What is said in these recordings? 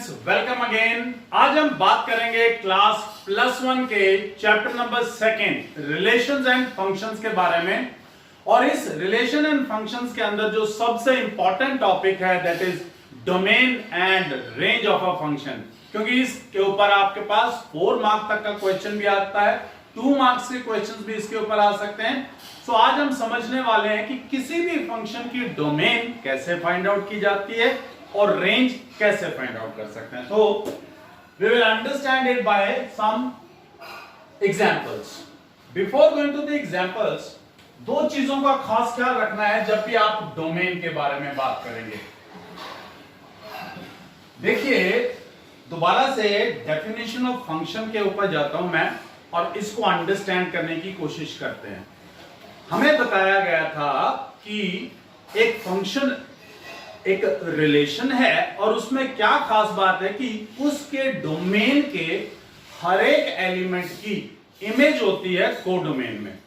Students, welcome again. आज हम बात करेंगे क्लास +1 के chapter number 2 relations and functions के बारे में। और इस रिलेशन एंड फंक्शंस के अंदर जो सबसे इंपॉर्टेंट टॉपिक है that is domain and range of a function, क्योंकि इसके ऊपर आपके पास 4 मार्क्स तक का क्वेश्चन भी आता है, 2 मार्क्स के क्वेश्चंस भी इसके ऊपर आ सकते हैं। सो आज हम समझने वाले हैं कि किसी भी फंक्शन की डोमेन कैसे फाइंड आउट की जाती है और रेंज कैसे फाइंड आउट कर सकते हैं। तो we will understand it by some examples. Before going to the examples, 2 चीजों का खास ख्याल रखना है जब भी आप डोमेन के बारे में बात करेंगे। देखिए, दोबारा से डेफिनेशन ऑफ फंक्शन के ऊपर जाता हूं मैं और इसको अंडरस्टैंड करने की कोशिश करते हैं। हमें बताया गया था कि एक फंक्शन एक रिलेशन है और उसमें क्या खास बात है कि उसके डोमेन के हर एक एलिमेंट की इमेज होती है कोडोमेन में।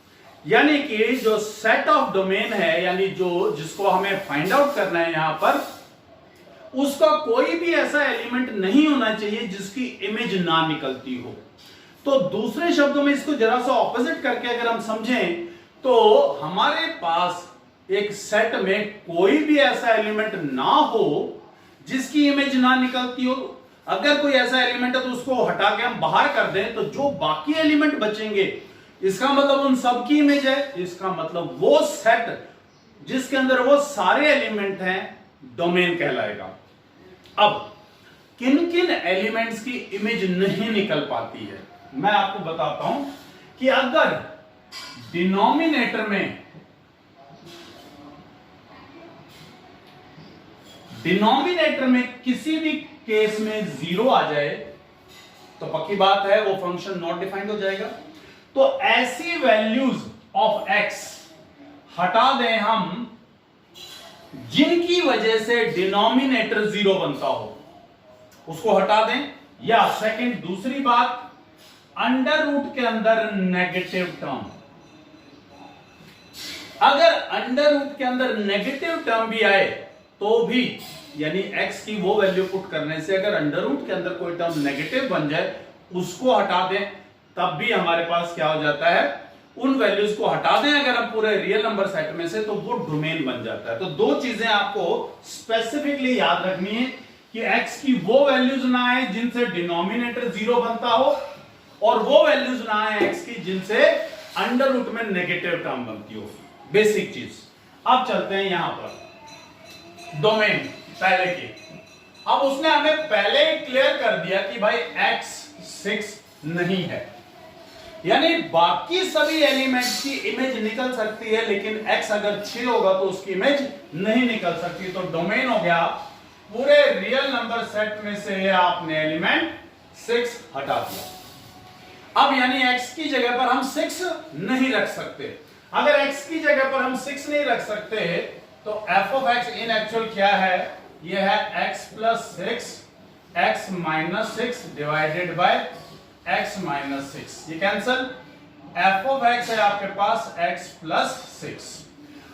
यानी कि जो सेट ऑफ डोमेन है, यानी जो जिसको हमें फाइंड आउट करना है यहां पर, उसका कोई भी ऐसा एलिमेंट नहीं होना चाहिए जिसकी इमेज ना निकलती हो। तो दूसरे शब्दों में इसको जरा सा ऑपोजिट करके अगर हम समझें तो हमारे पास एक सेट में कोई भी ऐसा एलिमेंट ना हो जिसकी इमेज ना निकलती हो। अगर कोई ऐसा एलिमेंट है तो उसको हटा के हम बाहर कर दें, तो जो बाकी एलिमेंट बचेंगे इसका मतलब उन सब की इमेज है। इसका मतलब वो सेट जिसके अंदर वो सारे एलिमेंट हैं डोमेन कहलाएगा। अब किन किन एलिमेंट्स की इमेज नहीं निकल पाती है मैं आपको बताता हूं कि अगर डिनोमिनेटर में किसी भी केस में 0 आ जाए तो पक्की बात है वो फंक्शन नॉट डिफाइंड हो जाएगा। तो ऐसी वैल्यूज ऑफ x हटा दें हम जिनकी वजह से डिनोमिनेटर 0 बनता हो, उसको हटा दें। या सेकंड, दूसरी बात, अंडर रूट के अंदर नेगेटिव टर्म, अगर अंडर रूट के अंदर नेगेटिव टर्म भी आए तो भी, यानी x की वो वैल्यू पुट करने से अगर अंडर रूट के अंदर कोई टर्म नेगेटिव बन जाए उसको हटा दें, तब भी हमारे पास क्या हो जाता है, उन वैल्यूज को हटा दें अगर हम पूरे रियल नंबर सेट में से, तो वो डोमेन बन जाता है। तो 2 चीजें आपको स्पेसिफिकली याद रखनी है कि x की वो वैल्यूज ना आए जिनसे डिनोमिनेटर 0 बनता हो और वो वैल्यूज ना आए x की जिनसे अंडर रूट में नेगेटिव टर्म बनती हो। बेसिक चीज। अब चलते हैं यहां पर डोमेन पहले की। अब उसने हमें पहले ही क्लियर कर दिया कि भाई x 6 नहीं है, यानी बाकी सभी एलिमेंट्स की इमेज निकल सकती है लेकिन x अगर 6 होगा तो उसकी इमेज नहीं निकल सकती। तो डोमेन हो गया पूरे रियल नंबर सेट में से आपने एलिमेंट 6 हटा दिया। अब यानी x की जगह पर हम 6 नहीं रख सकते। अगर x की जगह पर हम 6 नहीं रख सकते तो f of x in actual क्या है, यह है x plus 6 x minus 6 divided by x minus 6। ये कैंसल, f ऑफ x है आपके पास x प्लस 6।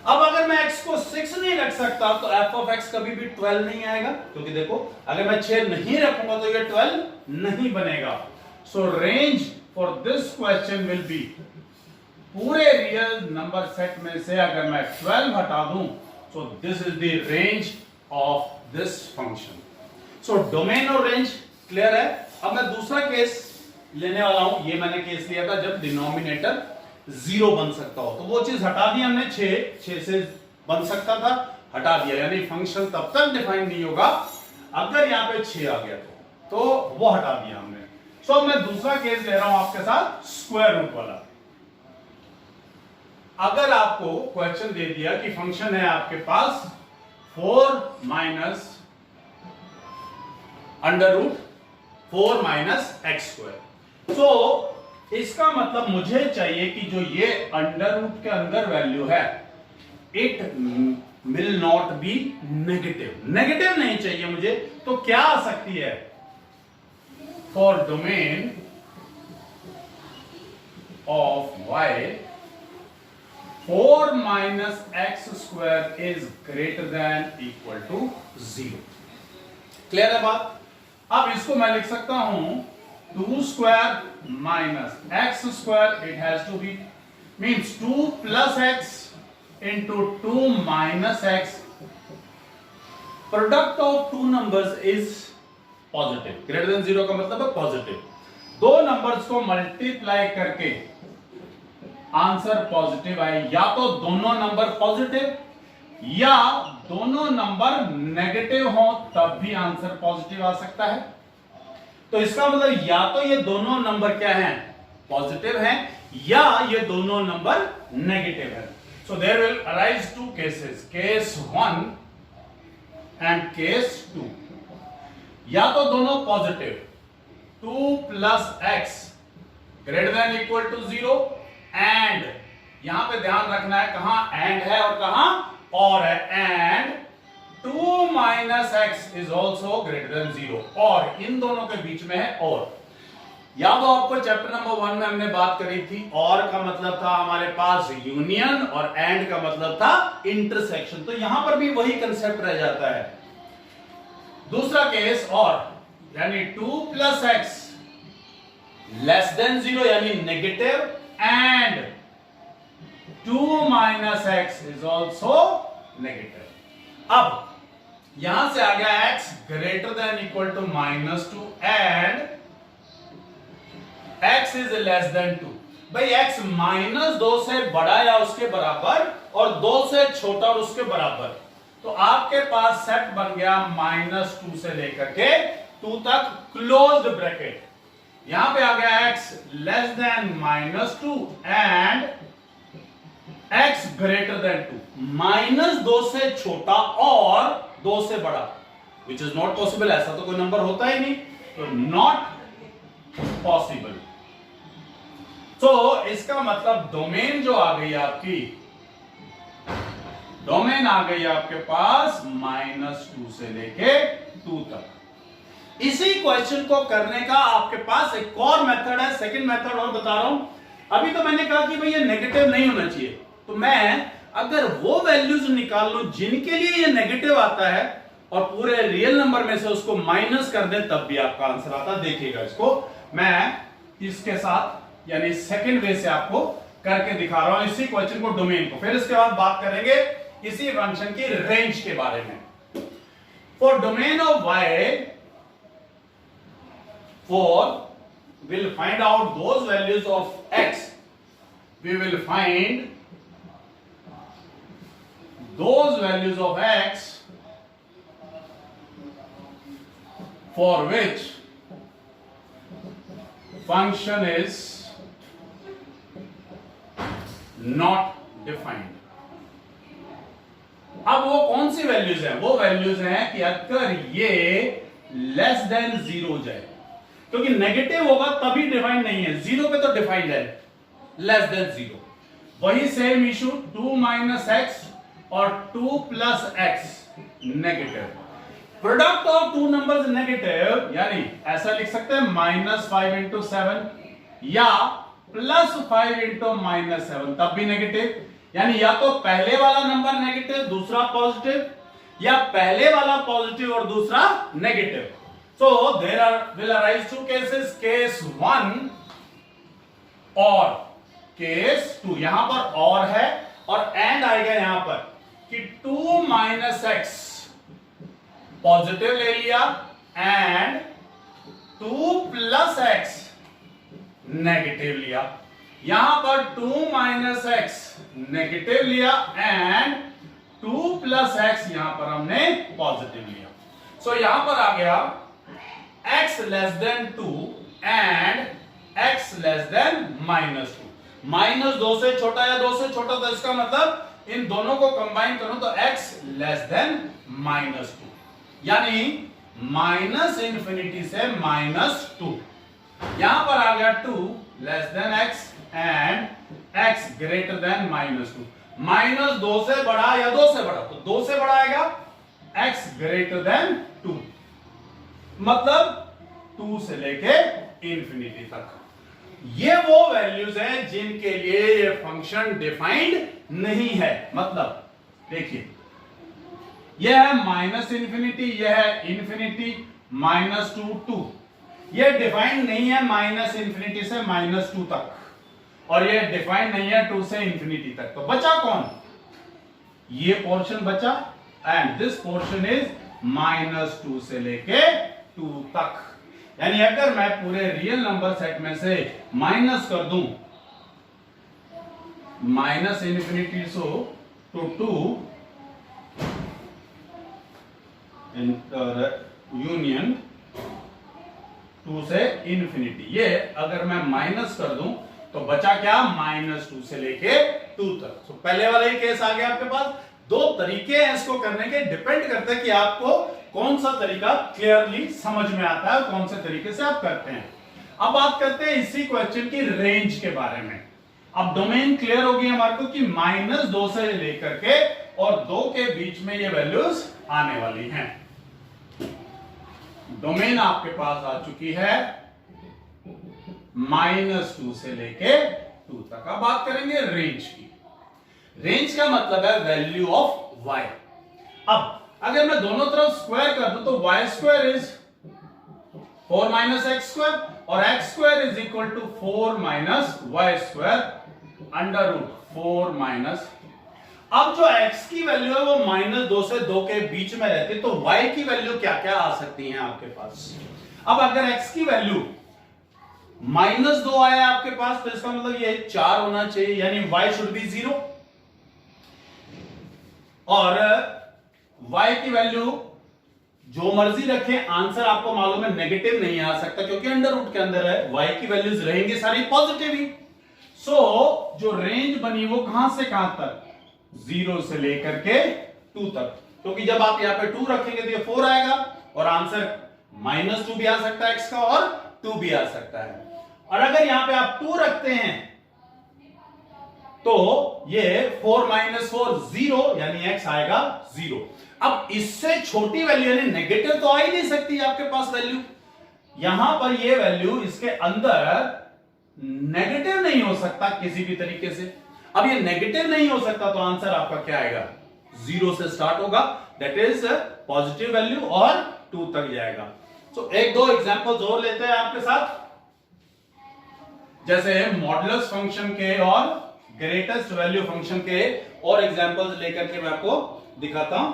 अब अगर मैं x को 6 नहीं रख सकता तो f ऑफ x कभी भी 12 नहीं आएगा, क्योंकि देखो अगर मैं 6 नहीं रखूंगा तो ये 12 नहीं बनेगा। सो range for this question will be, पूरे रियल नंबर सेट में से अगर मैं 12 हटा दूं so this is the range of this function. So domain और रेंज क्लियर है। अब मैं दूसरा केस लेने वाला हूं। ये मैंने केस लिया था जब डिनोमिनेटर 0 बन सकता हो, तो वो चीज हटा दी हमने। 6 से बन सकता था, हटा दिया, यानी फंक्शन तब तक डिफाइन नहीं होगा अगर यहां पे 6 आ गया तो वो हटा दिया हमने। सो मैं दूसरा केस ले रहा हूं आपके साथ, स्क्वायर रूट वाला। अगर आपको क्वेश्चन दे दिया कि फंक्शन है आपके पास 4 minus under root 4 minus x square, तो इसका मतलब मुझे चाहिए कि जो ये अंडर रूट के अंदर वैल्यू है it will not be negative. Negative नहीं चाहिए मुझे, तो क्या आ सकती है, for domain of y 4 minus x square is greater than equal to 0। Clear है बात? अब इसको मैं लिख सकता हूं 2 square minus x square, it has to be means 2 plus x into 2 minus x, product of two numbers is positive, greater than 0 का मतलब है पॉजिटिव। दो नंबर्स को मल्टीप्लाई करके आंसर पॉजिटिव आए, या तो दोनों नंबर पॉजिटिव या दोनों नंबर नेगेटिव हो तब भी आंसर पॉजिटिव आ सकता है। तो इसका मतलब या तो ये दोनों नंबर क्या हैं, पॉजिटिव हैं, या ये दोनों नंबर नेगेटिव है। So there will arise two cases, case 1 and case 2। या तो दोनों पॉजिटिव, 2 plus x greater than equal to 0, and यहां पे ध्यान रखना है कहां एंड है और कहां और है, and 2 minus x is also greater than 0, और इन दोनों के बीच में है और। या तो आपको चैप्टर नंबर 1 में हमने बात करी थी, और का मतलब था हमारे पास यूनियन और एंड का मतलब था इंटरसेक्शन, तो यहां पर भी वही कंसेप्ट रह जाता है। दूसरा केस और, यानी 2 प्लस एक्स लेस देन 0 यानी negative, and 2 minus x is also negative. अब यहां से आ गया x greater than equal to -2 and x is less than 2। भाई x -2 से बड़ा या उसके बराबर और 2 से छोटा और उसके बराबर, तो आपके पास सेट बन गया -2 से लेकर के 2 तक क्लोज्ड ब्रैकेट। यहां पे आ गया x less than -2 and x greater than 2, -2 से छोटा और 2 से बड़ा, विच इज नॉट पॉसिबल, ऐसा तो कोई नंबर होता ही नहीं, तो नॉट पॉसिबल। तो इसका मतलब डोमेन जो आ गई आपकी, डोमेन आ गई आपके पास -2 से लेके 2 तक। इसी क्वेश्चन को करने का आपके पास एक और मेथड है, सेकंड मेथड और बता रहा हूं। अभी तो मैंने कहा कि भाई ये नेगेटिव नहीं होना चाहिए, तो मैं अगर वो वैल्यूज निकाल लूं जिनके लिए ये नेगेटिव आता है और पूरे रियल नंबर में से उसको माइनस कर दें तब भी आपका आंसर आता है। देखिएगा, इसको मैं इसके साथ यानी सेकंड वे से आपको करके दिखा रहा हूं, इसी क्वेश्चन को, डोमेन को। फिर इसके बाद बात करेंगे इसी फंक्शन की रेंज के बारे में। For domain of y, for we'll find out those values of x, we will find those values of x for which function is not defined। अब वो कौन सी वैल्यूज हैं? वो वैल्यूज हैं कि अगर ये लेस देन 0 हो जाए, क्योंकि नेगेटिव होगा तभी डिफाइंड नहीं है, 0 पे तो डिफाइंड है, लेस देन 0। वही सेम इशू 2 माइनस एक्स और 2 plus x negative. Product of two numbers negative, यानी ऐसा लिख सकते हैं -5 इंटू 7 या +5 इंटू -7, तब भी नेगेटिव। यानी या तो पहले वाला नंबर नेगेटिव दूसरा पॉजिटिव, या पहले वाला पॉजिटिव और दूसरा negative. So there will arise two cases, case 1 और case 2। यहां पर और है और एंड आएगा यहां पर कि 2 माइनस एक्स पॉजिटिव ले लिया एंड 2 प्लस एक्स नेगेटिव लिया। यहां पर 2 माइनस एक्स नेगेटिव लिया एंड 2 प्लस एक्स यहां पर हमने पॉजिटिव लिया। सो यहां पर आ गया x less than 2 and x less than -2। -2 से छोटा या 2 से छोटा, तो इसका मतलब इन दोनों को कंबाइन करूं तो x less than -2, यानी -∞ से -2। यहां पर आ गया 2 less than x and x greater than -2। -2 से बड़ा या 2 से बड़ा, तो 2 से बड़ा आएगा, x greater than 2, मतलब 2 से लेके इंफिनिटी तक। ये वो वैल्यूज हैं जिनके लिए ये फंक्शन डिफाइंड नहीं है। मतलब देखिए, यह है -∞, यह है इंफिनिटी, -2 2। ये डिफाइंड नहीं है -∞ से -2 तक, और ये डिफाइंड नहीं है 2 से इंफिनिटी तक। तो बचा कौन? ये पोर्शन बचा, एंड दिस पोर्शन इज -2 से लेके 2 तक। यानी अगर मैं पूरे रियल नंबर सेट में से माइनस कर दूं -∞ to 2 यूनियन 2 से इंफिनिटी, ये अगर मैं माइनस कर दूं तो बचा क्या? -2 से लेके 2 तक। तो पहले वाला ही केस आ गया आपके पास। दो तरीके हैं इसको करने के, डिपेंड करता है कि आपको कौन सा तरीका क्लियरली समझ में आता है, कौन से तरीके से आप करते हैं। अब बात करते हैं इसी क्वेश्चन की रेंज के बारे में। अब डोमेन क्लियर होगी हमारे को कि -2 से लेकर के और 2 के बीच में ये वैल्यूज आने वाली हैं। डोमेन आपके पास आ चुकी है -2 से लेके 2 तक। अब बात करेंगे रेंज की। रेंज का मतलब है वैल्यू ऑफ y। अब अगर मैं दोनों तरफ स्क्वायर कर दूं तो y² इज 4 - x² और x² is equal to 4 - y² √4 - अब जो x की वैल्यू है वो -2 से 2 के बीच में रहती है, तो y की वैल्यू क्या क्या आ सकती है आपके पास? अब अगर x की वैल्यू -2 आया आपके पास तो इसका मतलब ये 4 होना चाहिए, यानी y शुड बी 0। और y की वैल्यू जो मर्जी रखें, आंसर आपको मालूम है नेगेटिव नहीं आ सकता क्योंकि अंडर रूट के अंदर है। y की वैल्यूज रहेंगे सारी पॉजिटिव ही। सो जो रेंज बनी वो कहां से कहां तक? 0 से लेकर के 2 तक, क्योंकि जब आप यहां पे 2 रखेंगे तो ये 4 आएगा और आंसर -2 भी आ सकता है x का और 2 भी आ सकता है। और अगर यहां पे आप 2 रखते हैं तो ये 4 - 4 0, यानी x आएगा 0। अब इससे छोटी वैल्यू यानी नेगेटिव तो आ ही नहीं सकती आपके पास वैल्यू। यहां पर ये वैल्यू इसके अंदर नेगेटिव नहीं हो सकता किसी भी तरीके से। अब ये नेगेटिव नहीं हो सकता तो आंसर आपका क्या आएगा? 0 से स्टार्ट होगा, दैट इज पॉजिटिव वैल्यू और 2 तक जाएगा। तो एक दो एग्जांपल्स और लेते हैं आपके साथ, जैसे मॉडुलस फंक्शन के और ग्रेटेस्ट वैल्यू फंक्शन के और एग्जांपल्स लेकर के मैं आपको दिखाता हूं,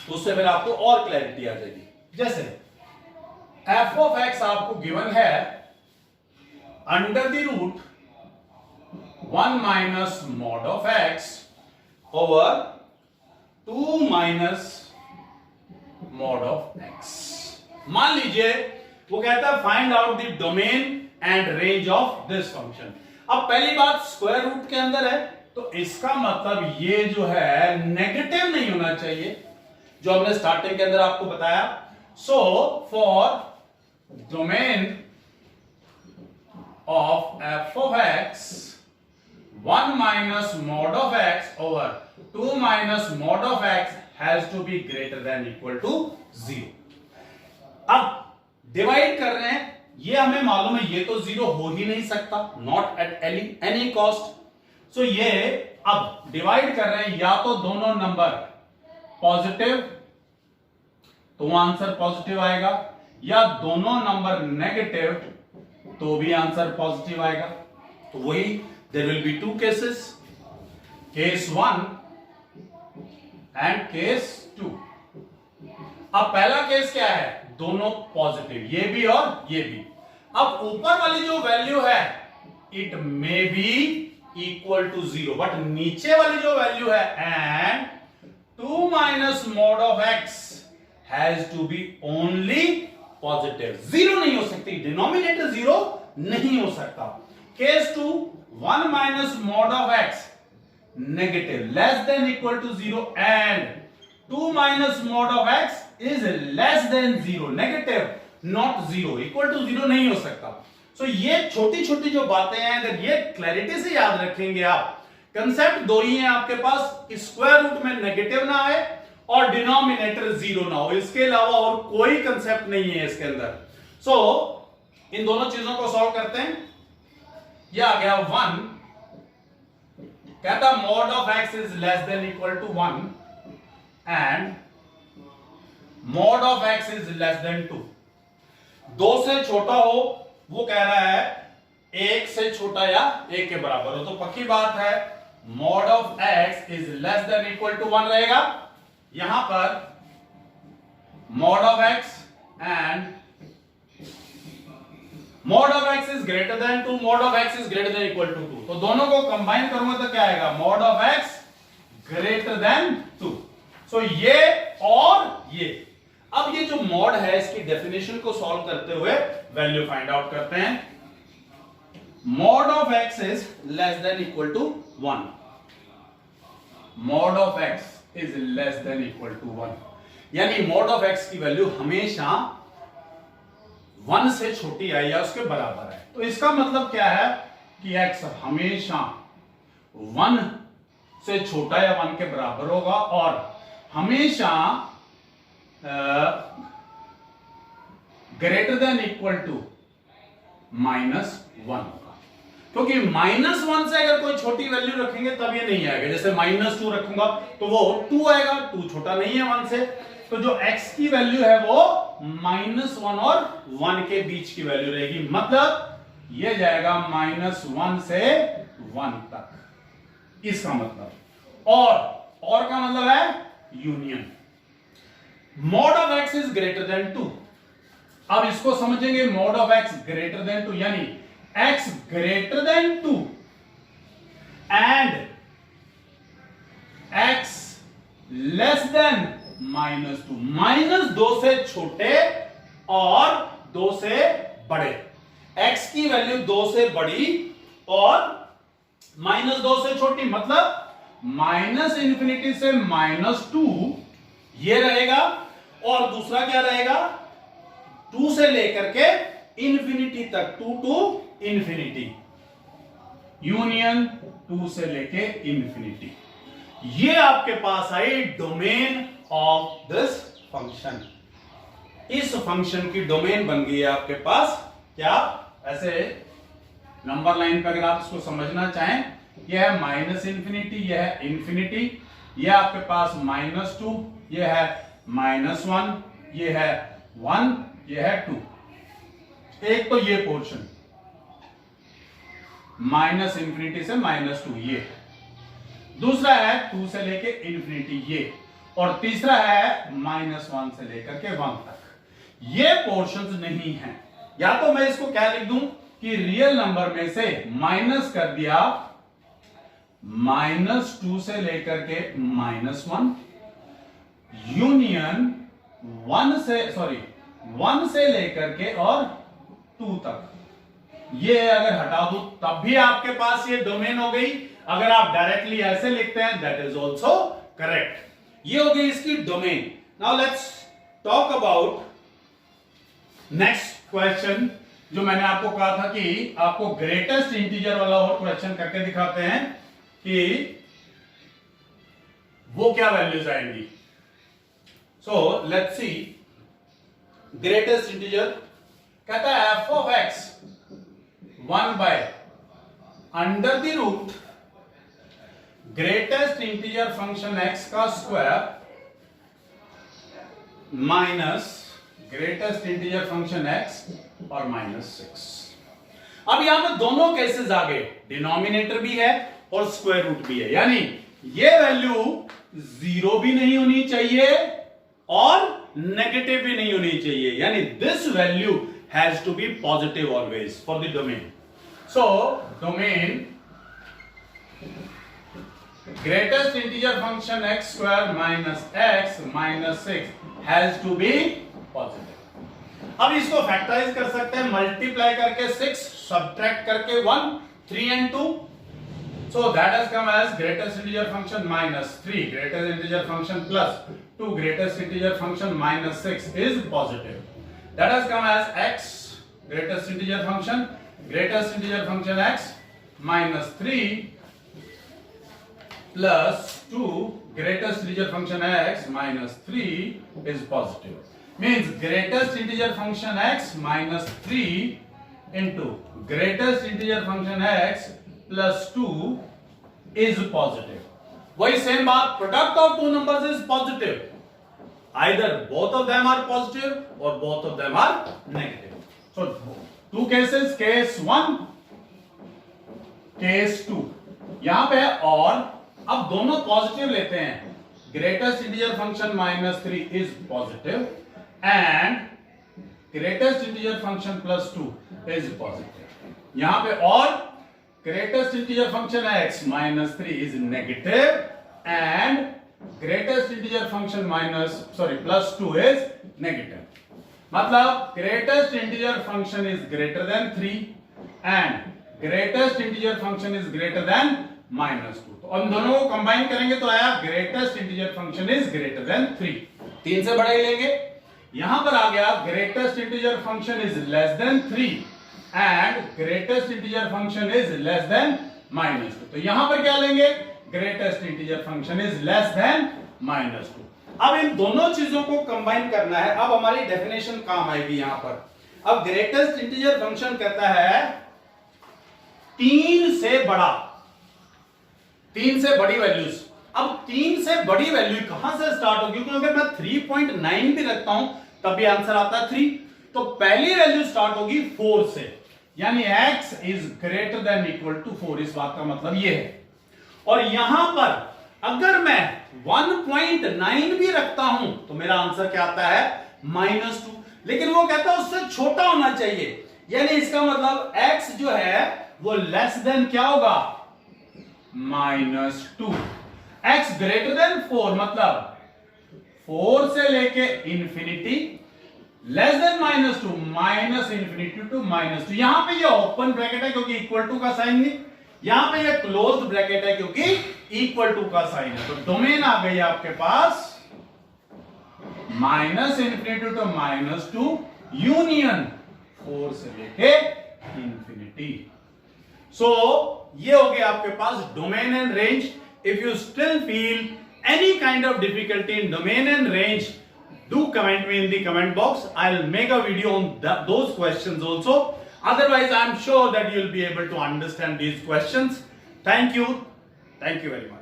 उससे फिर आपको और क्लैरिटी आ जाएगी। जैसे f ऑफ x आपको गिवन है under the root 1 minus mod of x over 2 minus mod of x। मान लीजिए वो कहता है find out the domain and range of this function. अब पहली बात स्क्वायर रूट के अंदर है तो इसका मतलब ये जो है नेगेटिव नहीं होना चाहिए, जो हमने स्टार्टिंग के अंदर आपको बताया। So for domain of f of x 1 minus mod of x over 2 minus mod of x has to be greater than equal to 0। अब डिवाइड कर रहे हैं, ये हमें मालूम है ये तो 0 हो ही नहीं सकता, नॉट एट एनी कॉस्ट। सो ये अब डिवाइड कर रहे हैं, या तो दोनों नंबर पॉजिटिव तो आंसर पॉजिटिव आएगा, या दोनों नंबर नेगेटिव तो भी आंसर पॉजिटिव आएगा। तो वही there will be 2 cases, case 1 and case 2। अब पहला केस क्या है? दोनों पॉजिटिव, ये भी और ये भी। अब ऊपर वाली जो वैल्यू है it may be equal to 0, but नीचे वाली जो वैल्यू है and 2 minus mod of x has to be only positive. 0 नहीं हो सकती, डिनोमिनेटर 0 नहीं हो सकता। Case 2 1 minus mod of x negative less than equal to 0 and 2 minus mod of x is less than 0, negative not 0, equal to 0 नहीं हो सकता। सो ये छोटी छोटी जो बातें हैं अगर ये क्लैरिटी से याद रखेंगे आप, कंसेप्ट दो ही है आपके पास, स्क्वायर रूट में नेगेटिव ना आए और डिनोमिनेटर 0 ना हो, इसके अलावा और कोई कंसेप्ट नहीं है इसके अंदर। सो इन दोनों चीजों को सॉल्व करते हैं। यह आ गया 1, कहता mod of x is less than equal to 1 and mod of x is less than 2। 2 से छोटा हो, वो कह रहा है 1 से छोटा या 1 के बराबर हो, तो पक्की बात है mod of x is less than equal to 1 रहेगा। यहां पर mod of x and mod of x is greater than 2, mod of x is greater than equal to 2, तो दोनों को कंबाइन करूंगा तो क्या आएगा, mod of x greater than 2। So ये और ये, अब ये जो मॉड है इसकी डेफिनेशन को सॉल्व करते हुए वैल्यू फाइंड आउट करते हैं। Mod of x is less than equal to 1, mod of x is less than equal to 1, यानी मॉड ऑफ x की वैल्यू हमेशा 1 से छोटी है या उसके बराबर है। तो इसका मतलब क्या है कि x हमेशा 1 से छोटा या 1 के बराबर होगा और हमेशा ग्रेटर देन इक्वल टू -1 होगा, क्योंकि -1 से अगर कोई छोटी वैल्यू रखेंगे तब ये नहीं आएगा। जैसे -2 रखूंगा तो वो 2 आएगा, 2 छोटा नहीं है 1 से, तो जो x की वैल्यू है वो -1 और 1 के बीच की वैल्यू रहेगी, मतलब ये जाएगा -1 से 1 तक, इसका मतलब। और का मतलब है union. Mod of x is greater than 2, अब इसको समझेंगे, mod of x greater than 2 यानी x greater than 2 and x less than -2, -2 से छोटे और 2 से बड़े, x की वैल्यू 2 से बड़ी और -2 से छोटी, मतलब -∞ से -2 ये रहेगा, और दूसरा क्या रहेगा 2 से लेकर के इंफिनिटी तक, 2 टू इंफिनिटी, यूनियन 2 से लेके इंफिनिटी। ये आपके पास आई डोमेन ऑफ दिस फंक्शन। इस फंक्शन की डोमेन बन गई है आपके पास क्या, ऐसे नंबर लाइन पे अगर आप इसको समझना चाहें, यह है -∞, यह है इंफिनिटी, यह आपके पास -2, यह है -1, यह है 1, यह है 2। एक तो ये पोर्शन -∞ से -2 ये, दूसरा है 2 से लेके इंफिनिटी ये, और तीसरा है -1 से लेकर के 1 तक। ये पोर्शंस नहीं है, या तो मैं इसको क्या लिख दूं कि रियल नंबर में से माइनस कर दिया -2 से लेकर के -1, यूनियन 1 से लेकर के और 2 तक। ये अगर हटा दूं तब भी आपके पास ये डोमेन हो गई। अगर आप डायरेक्टली ऐसे लिखते हैं दैट इज ऑल्सो करेक्ट। ये हो गई इसकी domain. Now let's talk about next question, जो मैंने आपको कहा था कि आपको ग्रेटेस्ट इंटीजर वाला और क्वेश्चन करके दिखाते हैं कि वो क्या वैल्यूज आएंगी। So let's see, greatest integer कहता है f of x 1 by under the root greatest integer function x का square minus greatest integer function x और -6। अब यहां पर दोनों केसेस आ गए, डिनोमिनेटर भी है और स्क्वायर रूट भी है, यानी ये वैल्यू 0 भी नहीं होनी चाहिए और नेगेटिव भी नहीं होनी चाहिए, यानी this value has to be positive always for the domain. So domain greatest integer function x square minus x minus 6 has to be positive. अब इसको फैक्टराइज कर सकते हैं, मल्टीप्लाई करके 6 सब्ट्रैक्ट करके 1, 3 and 2, so that has come as greatest integer function minus 3 greatest integer function plus 2 greatest integer function minus 6 is positive. That has come as x greatest integer function x minus 3 plus 2 greatest integer function x minus 3 is positive. Means greatest integer function x minus 3 into greatest integer function x plus 2 is positive. वही same बात, product of two numbers is positive. Either both of them are positive or both of them are negative. So two cases, case 1, case 2. यहां पे और अब दोनों positive लेते हैं. Greatest integer function -3 is positive and greatest integer function +2 is positive. यहां पे और greatest integer function x -3 is negative and greatest integer function +2 is negative. मतलब greatest integer function is greater than 3 and greatest integer function is greater than -2. तो उन दोनों को combine करेंगे तो आया greatest integer function is greater than 3. 3 से बड़ा ही लेंगे. यहां पर आ गया greatest integer function is less then 3 and greatest integer function is less than -2. तो यहां पर क्या लेंगे? Greatest integer function is less than -2. अब इन दोनों चीजों को कंबाइन करना है. अब हमारी डेफिनेशन काम आएगी यहां पर. अब ग्रेटेस्ट इंटीजर फंक्शन कहता है 3 से बड़ा, 3 से बड़ी वैल्यूज. अब 3 से बड़ी वैल्यू कहां से स्टार्ट होगी? क्योंकि अगर मैं 3.9 भी रखता हूं तब भी आंसर आता है 3. तो पहली वैल्यू स्टार्ट होगी 4 से, यानी x is greater than equal to 4. इस बात का मतलब यह है. और यहां पर अगर मैं 1.9 भी रखता हूं तो मेरा आंसर क्या आता है? -2. लेकिन वो कहता है उससे छोटा होना चाहिए, यानी इसका मतलब x जो है वो लेस देन क्या होगा? -2. x ग्रेटर देन 4 मतलब 4 से लेके infinity, less than -2 -infinity to -2. यहां पे ये ओपन ब्रैकेट है क्योंकि इक्वल टू का साइन नहीं, यहां पे ये क्लोज्ड ब्रैकेट है क्योंकि इक्वल टू का साइन है. तो डोमेन आ गई आपके पास -इंफिनिटी टू यूनियन 4 से लेके इंफिनिटी. सो ये हो गया आपके पास domain and range. If you still feel any kind of difficulty in domain and range, do comment me in the comment box. I'll make a video on those questions also. Otherwise, I'm sure that you'll be able to understand these questions. Thank you very much.